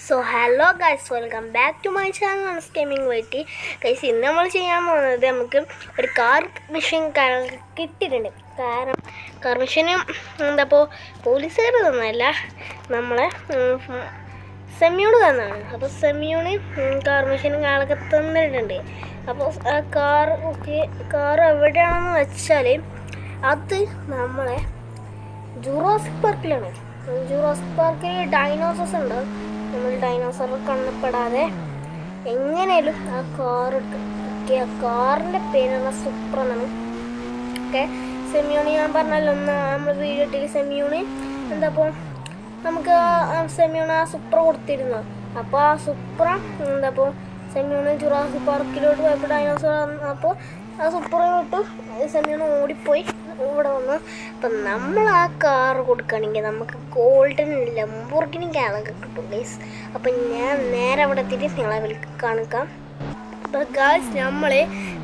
So hello guys, welcome back to my channel Scaming Whitey. Guys, ഇന്ന് നമ്മൾ ചെയ്യാൻ പോകുന്നത് നമുക്ക് ഒരു കാർ മിഷൻ കിട്ടിയിട്ടുണ്ട്. കാർ മിഷന് എന്താപ്പോൾ പോലീസുകാർ തന്നല്ല, നമ്മളെ സെമ്യൂണ് തന്നാണ്. അപ്പോൾ സെമ്യൂണ് കാർ മിഷന് ആളൊക്കെ തന്നിട്ടുണ്ട്. അപ്പോൾ ആ കാർ എവിടെയാണെന്ന് വെച്ചാൽ അത് നമ്മളെ ജുറാസിക് പാർക്കിലാണ്. ജുറാസിക് പാർക്കിൽ ഡൈനോസേഴ്സ് ഉണ്ട്. നമ്മൾ ഡൈനോസർ കണ്ണപ്പെടാതെ എങ്ങനെയും ആ കാർ എടുക്കും. ഓക്കെ, ആ കാറിൻ്റെ പേരാണ് സൂപ്പർ എന്നാണ്. ഓക്കെ, സെമ്യൂണ് ഞാൻ പറഞ്ഞല്ലോ, ഒന്ന് നമ്മൾ വീഡിയോ ഇട്ടിട്ട് സെമ്യൂണ് എന്താപ്പോൾ നമുക്ക് സെമ്യൂണ് ആ സൂപ്പർ കൊടുത്തിരുന്നു. അപ്പോൾ ആ സൂപ്പർ എന്താപ്പോൾ സെമ്യൂണ് ജുറാസിക് പാർക്കിലോട്ട് പോയപ്പോൾ ഡൈനോസർ വന്നപ്പോൾ ആ സൂപ്പർ വിട്ട് സെമ്യൂണ് ഓടിപ്പോയി ഇവിടെ വന്നു. അപ്പം നമ്മൾ ആ കാർ കൊടുക്കുകയാണെങ്കിൽ നമുക്ക് ഗോൾഡൻ ലംബോർഗിനി കാറൊക്കെ കിട്ടും ഗൈസ്. അപ്പം ഞാൻ നേരെ അവിടെ എത്തിയിട്ട് നിങ്ങളെ കാണിക്കാം. അപ്പം ഗായ്സ്,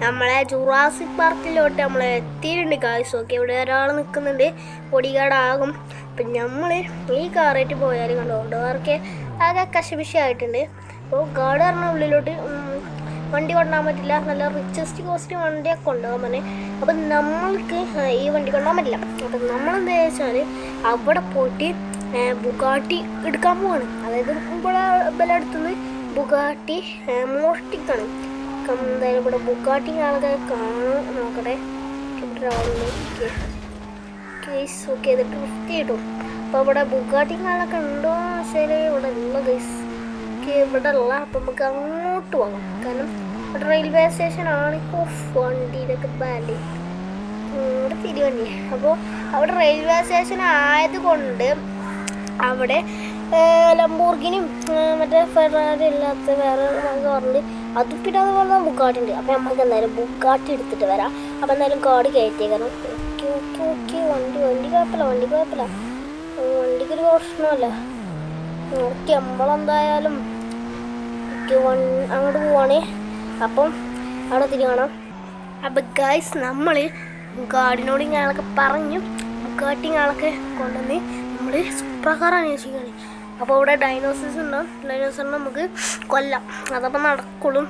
നമ്മളെ ജുറാസിക് പാർക്കിലോട്ട് നമ്മൾ എത്തിയിട്ടുണ്ട് ഗായ്സ്. ഓക്കെ, ഇവിടെ ഒരാൾ നിൽക്കുന്നുണ്ട്, ബോഡിഗാർഡാകും. അപ്പം നമ്മൾ ഈ കാറായിട്ട് പോയാൽ കണ്ടോ, ഡോറൊക്കെ ആകെ കശപിശയായിട്ടുണ്ട്. അപ്പോൾ ഗാർഡ് പറഞ്ഞ ഉള്ളിലോട്ട് വണ്ടി കൊണ്ടുപോകാൻ പറ്റില്ല, നല്ല റിച്ചസ്റ്റ് കോസ്റ്റ് വണ്ടിയൊക്കെ കൊണ്ടുപോകാൻ പറഞ്ഞേ. അപ്പം നമ്മൾക്ക് ഈ വണ്ടി കൊണ്ടുപോകാൻ പറ്റില്ല. അപ്പം നമ്മളെന്താ വെച്ചാൽ അവിടെ പോയിട്ട് ബുഗാട്ടി എടുക്കാൻ പോവാണ്. അതായത് ഇവിടെ അടുത്തുനിന്ന് ബുഗാട്ടി മോഷ്ടിക്കാണ്. എന്തായാലും ഇവിടെ ബുഗാട്ടി ആളൊക്കെ കാണാൻ നോക്കട്ടെ. കേസ് ഓക്കെ, ഇത് ഡ്രിഫ്റ്റ് കിട്ടും. അപ്പോൾ ഇവിടെ ബുഗാട്ടി ആളൊക്കെ ഉണ്ടോ ശരി, ഇവിടെ ഉള്ള കേസ് ഇവിടെ ഉള്ള. അപ്പം നമുക്ക് അങ്ങോട്ട് പോകാം, കാരണം ഇവിടെ റെയിൽവേ സ്റ്റേഷനാണ്. വണ്ടിയിലൊക്കെ ബാൻഡ് ഇവിടെ തിരുവണ്ടി. അപ്പോൾ അവിടെ റെയിൽവേ സ്റ്റേഷൻ ആയതുകൊണ്ട് അവിടെ ലംബോർഗിനിയും മറ്റേ ഫെറാറി ഇല്ലാത്ത വേറെ കാറുണ്ട്. അത് പിന്നെ അതുപോലെ ബുഗാട്ടി ഉണ്ട്. അപ്പോൾ നമുക്ക് എന്തായാലും ബുഗാട്ടി എടുത്തിട്ട് വരാം. അപ്പോൾ എന്തായാലും കാർഡ് കയറ്റിയേക്കണം. ഓക്കെ ഓക്കെ ഓക്കെ, വണ്ടി കുഴപ്പമില്ല, വണ്ടിക്കൊരു പ്രശ്നമല്ല. ഓക്കെ, നമ്മളെന്തായാലും അങ്ങോട്ട് പോവാണ്. അപ്പം അവിടെ തിരികണം. അപ്പം ഗൈസ്, നമ്മൾ ഗാർഡിനോട് ഞങ്ങളൊക്കെ പറഞ്ഞു ബുഗാട്ടി ഞങ്ങളൊക്കെ കൊണ്ടുവന്ന് നമ്മൾ സൂപ്പർ കാർ അന്വേഷിക്കുകയാണ്. അപ്പോൾ ഇവിടെ ഡൈനോസേഴ്സ് ഉണ്ടാവും, ഡൈനോസറിനെ നമുക്ക് കൊല്ലാം. അതപ്പോൾ നടക്കുള്ളൂ.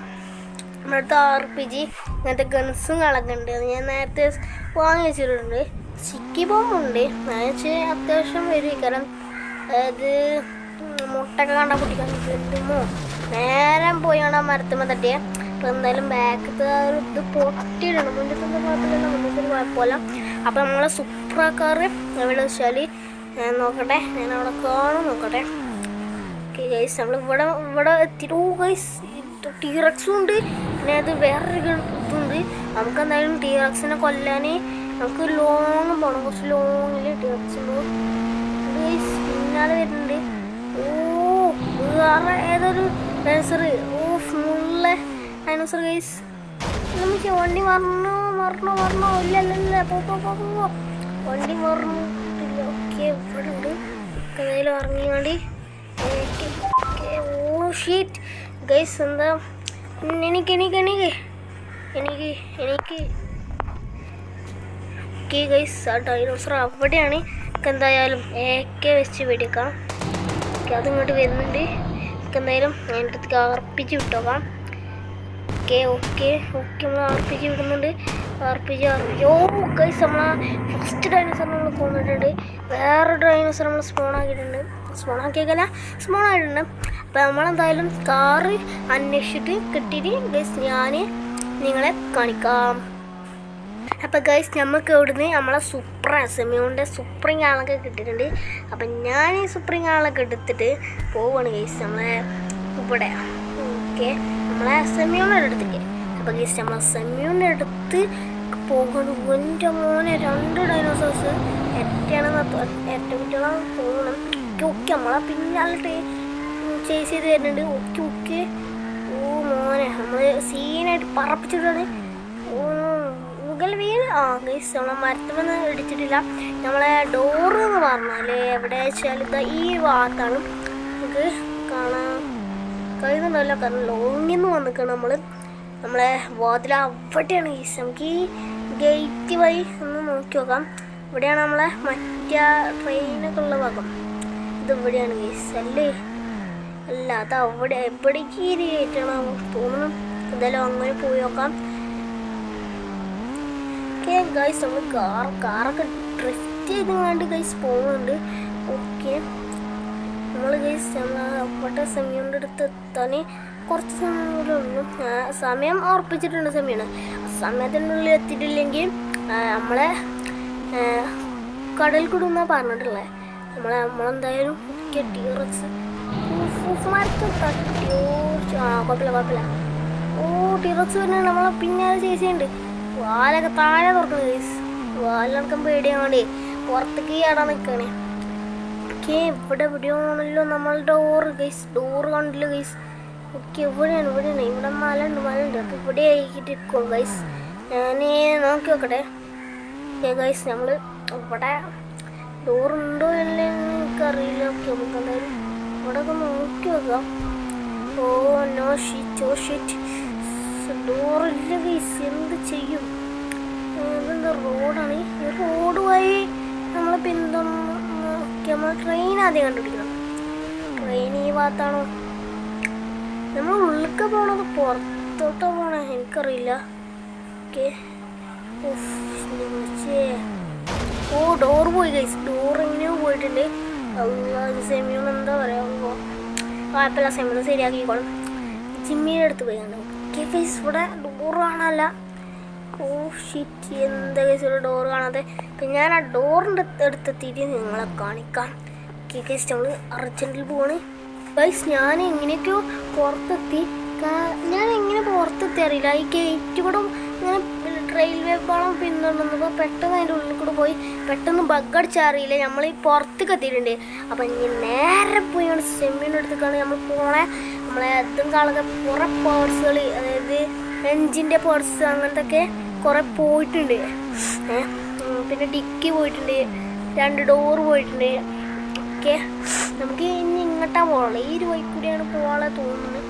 നമ്മുടെ അടുത്ത് RPG അങ്ങനത്തെ ഗൺസും കളൊക്കെ ഉണ്ട്. അത് ഞാൻ നേരത്തെ വാങ്ങി വെച്ചിട്ടുണ്ട്. ചിക്കി ബോംബുണ്ട്, അത്യാവശ്യം വരും. കാരണം അത് മുട്ടൊക്കെ കണ്ടാൽ പൊട്ടിക്കാൻ കിട്ടുമോ, നേരം പോയി കാണാൻ മരത്തുമ്പോൾ തട്ടിയ. അപ്പോൾ എന്തായാലും ബാക്കത്തെ ഒരു ഇത് പൊട്ടിയിടണം. മുന്നത്തൊന്നും കുഴപ്പമില്ല, മുന്നത്തൊരു കുഴപ്പമില്ല. അപ്പോൾ നമ്മളെ സൂപ്പർ കാർ എവിടെ വെച്ചാൽ നോക്കട്ടെ, ഞാൻ അവിടെ കാണും നോക്കട്ടെ. ഓക്കെ ഗൈസ്, നമ്മൾ ഇവിടെ എത്തിയിട്ട് ഗൈസ് ടീറക്സും ഉണ്ട്. പിന്നെ അത് വേറൊരു ഇതുണ്ട്. നമുക്ക് എന്തായാലും ടീറക്സിനെ കൊല്ലാൻ നമുക്ക് ലോങ് പോകണം. കുറച്ച് ലോങ്ങിൽ ടീറക്സ് ഉണ്ട് ഗൈസ്, പിന്നാലെ വരുന്നുണ്ട്. വേറെ ഏതൊരു ഡൈനോസർ, ഫുള്ള ഡൈനോസർ ഗൈസ്. നമുക്ക് വണ്ടി മറന്നോ ഇല്ല പോ വണ്ടി മറന്നിട്ടില്ല. ഓക്കെ, ഇവിടെ ഉണ്ട്. കഥയിൽ ഇറങ്ങി വേണ്ടി ഷീറ്റ് ഗൈസ്. എന്താ എനിക്ക് ഓക്കെ ഗൈസ്, ആ ഡൈനോസർ അവിടെയാണ്. എന്തായാലും AK വെച്ച് വെടിക്കാം. അതിങ്ങോട്ട് വരുന്നുണ്ട്. എന്തായാലും അതിൻ്റെ അടുത്ത് RPG വിട്ടോക്കാം. ഓക്കെ നമ്മൾ RPG വിടുന്നുണ്ട്. RPG ഗൈസ്, നമ്മൾ ഫസ്റ്റ് ഡൈനോസർ നമ്മൾ കൊന്നിട്ടുണ്ട്. വേറെ ഡൈനോസർ നമ്മൾ സ്പോൺ ആക്കിയിട്ടുണ്ട്. അപ്പോൾ നമ്മളെന്തായാലും കാറ് അന്വേഷിച്ചിട്ട് കിട്ടിയിട്ട് ഗൈസ് ഞാൻ നിങ്ങളെ കാണിക്കാം. അപ്പോൾ ഗൈസ്, നമുക്ക് ഇവിടുന്ന് നമ്മളെ സെമ്യൂണിൻ്റെ സുപ്രീം ആളൊക്കെ കിട്ടിയിട്ടുണ്ട്. അപ്പം ഞാൻ ഈ സുപ്രീം ആളൊക്കെ എടുത്തിട്ട് പോവുകയാണ് ഗൈസ് നമ്മളെ ഇവിടെ. ഓക്കെ, നമ്മളെ സെമ്യൂണിൻ്റെ അടുത്തേക്ക്. അപ്പോൾ ഗൈസ്, നമ്മളെ സെമ്യൂണിൻ്റെ അടുത്ത് പോകണം. എൻ്റെ മോനെ 2 ഡൈനോസേഴ്സ് ഏറ്റവും പോകണം. ഓക്കെ, നമ്മളെ പിന്നാലിട്ട് ചേസ് ചെയ്ത് വരുന്നുണ്ട്. ഓക്കെ മോനെ, നമ്മൾ സീനായിട്ട് പറപ്പിച്ചിട്ടാണ്. ഗൈസ്, നമ്മളെ മരത്തുമെന്ന് ഇടിച്ചിട്ടില്ല. നമ്മളെ ഡോറ് എന്ന് പറഞ്ഞാൽ എവിടെ വെച്ചാൽ ഇതാ ഈ ഭാഗത്താണ്. നമുക്ക് കാണാൻ കഴിയുന്നുണ്ടല്ലോ, കാരണം ലോങ്ങിൽ നിന്ന് വന്നിക്കണം. നമ്മളെ വാതിൽ അവിടെയാണ് ഗൈസ്. നമുക്ക് ഈ ഗേറ്റ് വഴി ഒന്ന് നോക്കി നോക്കാം. ഇവിടെയാണ് നമ്മളെ മറ്റേ ട്രെയിനൊക്കെ ഉള്ള ഭാഗം. ഇത് ഇവിടെയാണ് ഗൈസ് അല്ലേ. അല്ല അത് അവിടെ എവിടേക്ക് കയറ്റണം തോന്നുന്നു. എന്തായാലും അങ്ങനെ പോയി നോക്കാം. ഓക്കെ ഗൈസ് നമ്മൾ കാറൊക്കെ ഡ്രിഫ്റ്റ് ചെയ്ത് കണ്ട് ഗൈസ് പോകുന്നുണ്ട്. ഓക്കെ നമ്മൾ ഗൈസ് അവിടെ സമയം അടുത്ത് എത്താൻ കുറച്ച് സമയം കൂടെ ഉള്ളൂ. സമയം ഉറപ്പിച്ചിട്ടുണ്ട്. സമയമാണ് സമയത്തിനുള്ളിൽ എത്തിയിട്ടില്ലെങ്കിൽ നമ്മളെ കടൽ കൂടുന്ന പറഞ്ഞിട്ടുള്ളത്. നമ്മളെന്തായാലും ടീറക്സ് തട്ടിയോ കുഴപ്പമില്ല. ഓ ടീറക്സ് വരുന്നുണ്ട്. നമ്മളെ പിന്നാലെ ചേച്ചിയുണ്ട്. വാലൊക്കെ താഴെ തുറക്കുന്നത് ഗൈസ്. വാലടക്കം പേടിയാണ്ട് പുറത്തേക്ക് ചാടാൻ നിൽക്കണേ. ഓക്കെ ഇവിടെ എവിടെയാണല്ലോ നമ്മൾ ഡോറ് ഗൈസ്. ഡോറ് കണ്ടില്ല ഗൈസ്. ഓക്കെ ഇവിടെയാണ് ഇവിടെ മല ഉണ്ട്. അപ്പോൾ ഇവിടെ ആയിക്കിട്ട് ഇരിക്കും ഗൈസ്. ഞാൻ നോക്കി നോക്കട്ടെ. ഓക്കെ ഗൈസ് നമ്മൾ ഇവിടെ ഡോറുണ്ടോ അല്ലേ എനിക്കറിയില്ല. ഓക്കെ നമുക്ക് എന്തായാലും ഇവിടെ ഒക്കെ നോക്കി നോക്കാം. ഓ നോ ഷീറ്റ് ഡോറില്ല ഗൈസ്. എന്ത് ചെയ്യും? ഇതെന്താ റോഡാണ്. ഈ റോഡ് വഴി നമ്മൾ നമ്മൾ ട്രെയിൻ ആദ്യം കണ്ടുപിടിക്കണം. ട്രെയിൻ ഈ ഭാഗത്താണോ? നമ്മൾ ഉള്ളിലേക്ക് പോകണത് പുറത്തോട്ടോ പോകണേ എനിക്കറിയില്ല. ഓക്കെ ഓ ഡോർ പോയി ഗൈസ്. ഡോർ എങ്ങനെയോ പോയിട്ടുണ്ട്. സെമിയോൺ എന്താ പറയുക കുഴപ്പമില്ല. സെമിയോൺ ശരിയാക്കിക്കോളും. ജിമ്മിയുടെ അടുത്ത് പോയി കണ്ടു. ഓക്കെ ഗൈസ് ഇവിടെ ഡോർ കാണാനല്ല. ഓ ഷിറ്റ് എന്താ ഗൈസ് ഇവിടെ ഡോർ കാണാതെ. അപ്പം ഞാൻ ആ ഡോറിൻ്റെ അടുത്തെത്തിയിട്ട് നിങ്ങളെ കാണിക്കാം. ഓക്കെ ഗൈസ് നമ്മൾ അർജൻറ്റിൽ പോവാണ് ഗൈസ്. ഞാൻ എങ്ങനെയൊക്കെയോ പുറത്തെത്തി. ഞാൻ എങ്ങനെ പുറത്തെത്തി അറിയില്ല. ഈ ഗേറ്റ് കൂടെ ഇങ്ങനെ റെയിൽവേ പാളം പിന്തുടർന്നപ്പോൾ പെട്ടെന്ന് അതിൻ്റെ ഉള്ളിൽ കൂടെ പോയി പെട്ടെന്ന് ബഗ്ഗടിച്ചറിയില്ല. നമ്മൾ ഈ പുറത്തേക്ക് എത്തിയിട്ടുണ്ട്. അപ്പം ഇനി നേരെ പോയാണ് സെമ്മിൻ്റെ അടുത്തേക്കാണ് നമ്മൾ പോണേ. നമ്മളെ അതും കാണുക കുറേ പേഴ്സുകൾ, അതായത് എൻജിൻ്റെ പേഴ്സ് അങ്ങനത്തെ ഒക്കെ കുറേ പോയിട്ടുണ്ട്. പിന്നെ ഡിക്കി പോയിട്ടുണ്ട്. 2 ഡോറ് പോയിട്ടുണ്ട്. ഓക്കെ നമുക്ക് ഇനി ഇങ്ങോട്ടാണ് പോകാനുള്ളത്. ഈ ഒരു വഴി കൂടിയാണ് പോകാനുള്ളത് തോന്നുന്നത്.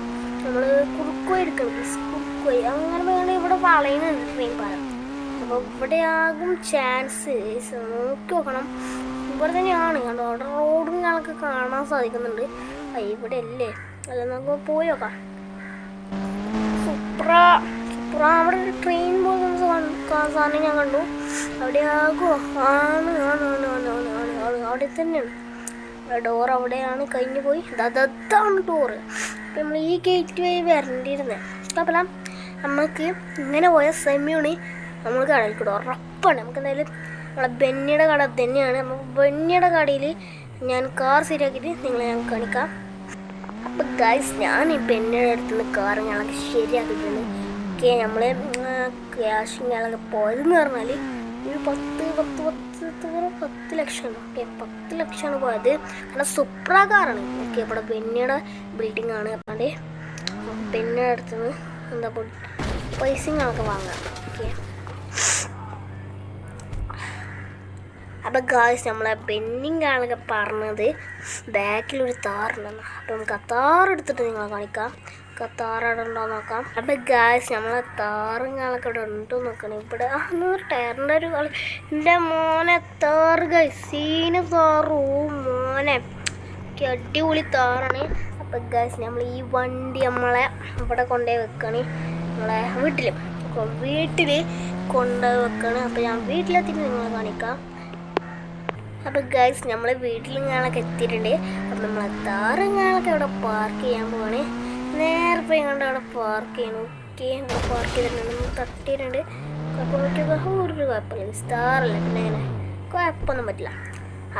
നമ്മൾ കുറുക്കുവഴി എടുക്കണം. കുറുക്കുവഴി അങ്ങനെ വേണമെങ്കിൽ ഇവിടെ വളയുന്നുണ്ട് ട്രെയിൻ പാലം. അപ്പോൾ ഇവിടെ ആകും ചാൻസ്. നോക്കി നോക്കണം. ഇവിടെ തന്നെയാണ് കണ്ടോ. അവിടെ റോഡും ഞങ്ങൾക്ക് കാണാൻ സാധിക്കുന്നുണ്ട്. ഇവിടെ അല്ലേ? അല്ല നമുക്ക് പോയി നോക്കാം. അവിടെ ഒരു ട്രെയിൻ പോകുന്ന സാധനം ഞാൻ കണ്ടു. അവിടെ ആകുമോ? ആണ് അവിടെ തന്നെയാണ്. ഡോർ അവിടെയാണ് കഴിഞ്ഞു പോയി. അതാണ് ഡോറ്. അപ്പം നമ്മൾ ഈ ഗേറ്റ് വഴി വരണ്ടിരുന്നത്. അപ്പം നമുക്ക് ഇങ്ങനെ പോയ സെമിയാണ് നമ്മൾ കടയിൽ കൂടെ ഉറപ്പാണ്. നമുക്ക് എന്തായാലും നമ്മളെ ബെന്നിയുടെ കട തന്നെയാണ്. നമുക്ക് ബെന്നിയുടെ കടയിൽ ഞാൻ കാർ ശരിയാക്കിയിട്ട് നിങ്ങളെ ഞാൻ കാണിക്കാം. അപ്പം ഗൈസ് ഞാൻ ഈ ബെന്നിയുടെ അടുത്തുനിന്ന് കാർ ഞങ്ങൾക്ക് ശരിയാക്കിയിട്ടുണ്ട്. ഓക്കെ നമ്മൾ ക്യാഷ് ഞങ്ങളൊക്കെ പോയതെന്ന് പറഞ്ഞാൽ ഒരു 10 ലക്ഷമാണ്. ഓക്കെ 10 ലക്ഷമാണ് പോയത്. കാരണം സുപ്ര കാറാണ്. ഓക്കെ ഇവിടെ ബെന്നിയുടെ ബിൽഡിംഗ് ആണ്. അപ്പാണ്ട് ബെന്നിയുടെ അടുത്ത് നിന്ന് എന്താ പൈസയും ഞങ്ങൾക്ക് വാങ്ങാം. ഓക്കെ അപ്പം ഗായ്സ് നമ്മളെ ബെന്നിങ് ആളൊക്കെ പറഞ്ഞത് ബാക്കിലൊരു താറുണ്ടെന്ന്. അപ്പം നമുക്ക് ആ താറെടുത്തിട്ട് നിങ്ങളെ കാണിക്കാം. താറവിടെ ഉണ്ടോ നോക്കാം. അപ്പം ഗായ്സ് നമ്മളെ താറുങ്ങളൊക്കെ ഇവിടെ ഉണ്ടോ നോക്കണം. ഇവിടെ ഒരു ടയറിൻ്റെ ഒരു കളി. എൻ്റെ മോനെ താറ് ഗായ്സ് സീന് താറു മോനെ അടിപൊളി താറാണ്. അപ്പം ഗായ്സ് നമ്മൾ ഈ വണ്ടി നമ്മളെ ഇവിടെ കൊണ്ടുപോയി വെക്കണേ. നമ്മളെ വീട്ടിൽ കൊണ്ടുപോയി വെക്കണം. അപ്പം ഞാൻ വീട്ടിലെത്തിയിട്ട് നിങ്ങളെ കാണിക്കാം. അപ്പം ഗൈസ് നമ്മൾ വീട്ടിലിങ്ങളൊക്കെ എത്തിയിട്ടുണ്ട്. അപ്പം നമ്മളെ താറുങ്ങളൊക്കെ ഇവിടെ പാർക്ക് ചെയ്യാൻ പോവാണ്. നേരെ പോയി കണ്ട് അവിടെ പാർക്ക് ചെയ്യണം. ഓക്കെ ഇവിടെ പാർക്ക് ചെയ്തിട്ടുണ്ട്. നമ്മൾ തട്ടിയിട്ടുണ്ട്. ഒരു കുഴപ്പമില്ല. സ്റ്റാറല്ല പിന്നെ ഇങ്ങനെ കുഴപ്പമൊന്നും പറ്റില്ല.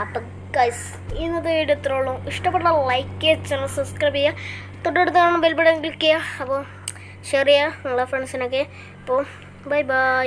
അപ്പം ഗൈസ് ഇന്നത്തെ വീഡിയോ ഇത്രേ ഉള്ളൂ. ഇഷ്ടപ്പെട്ട ലൈക്ക് ചെയ്യുക, ചാനൽ സബ്സ്ക്രൈബ് ചെയ്യുക, തൊട്ടടുത്ത് കാണുന്ന ബെൽ ബട്ടൺ ക്ലിക്ക് ചെയ്യുക. അപ്പോൾ ഷെയർ ചെയ്യുക നിങ്ങളെ ഫ്രണ്ട്സിനൊക്കെ. അപ്പോൾ ബൈ ബൈ.